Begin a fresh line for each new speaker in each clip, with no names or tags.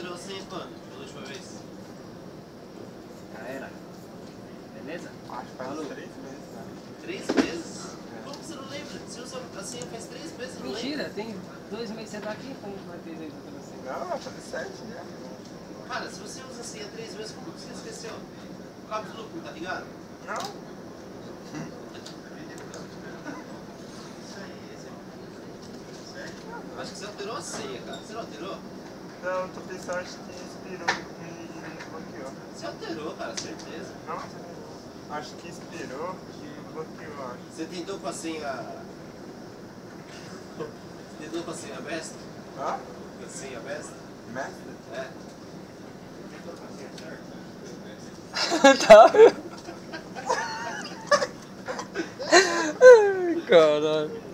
alterou a senha quando? Pela última vez?
Já era. Beleza?
Acho que faz uns 3 meses, né?
3 meses? Como você não lembra? Você usa a senha faz 3 meses, não
Mentira, tem 2 meses que você tá aqui, como vai ter isso pra você?
Não, vai fazer 7 já.
Cara, se você usa a senha 3 meses, como você esqueceu? O cabo do lucro, tá ligado?
Não?
Acho que você alterou a senha, cara. Você não alterou?
Não, eu tô pensando, acho que expirou e bloqueou.
Você alterou, cara, certeza.
Não, acho que expirou e bloqueou, acho.
Você tentou com a senha... Você tentou com a senha besta?
Hã?
Com a senha besta?
Mestre?
É.
Tá. Caralho.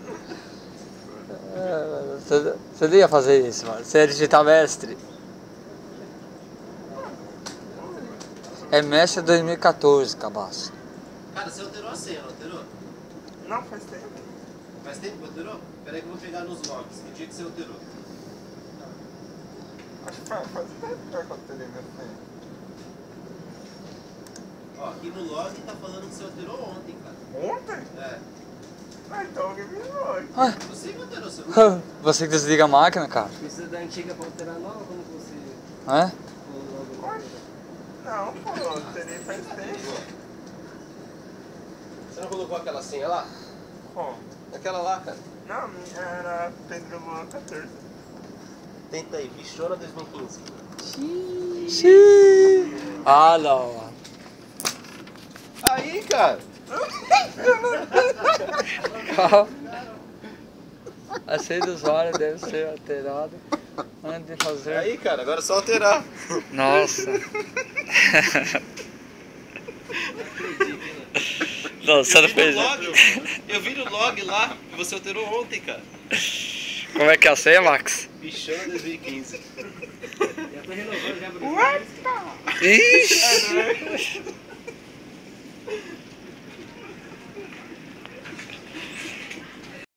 Você não ia fazer isso, mano. Você ia digitar mestre. É mestre 2014, cabaço.
Cara, você alterou a senha, não alterou?
Não, faz tempo.
Faz tempo que alterou? Pera aí que eu vou pegar nos logs. Que dia que você alterou?
Acho que faz tempo que eu alterei meu senha.
Ó, aqui no log tá falando que você alterou ontem, cara.
Ontem?
É.
Ah, então alguém me zoou.
Você que alterou seu.
Você que desliga a máquina, cara.
Precisa da antiga pra alterar a nova, como que você...
É?
Não, pô, eu alterei faz tempo.
Você não colocou aquela senha lá?
Como?
Aquela lá, cara.
Não, minha era Pedro Luan 14.
Tenta aí, bichona 2015.
Xiii. Ah, não, mano.
Aí, cara.
Calma. A senha do usuário deve ser alterada antes de fazer.
Aí, cara, agora é só alterar.
Nossa. Não, você não fez.
Eu vi no log lá que você alterou ontem, cara.
Como é que é a senha, Max?
Bichona 2015.
Já tô renovando já, por isso.
Ixi!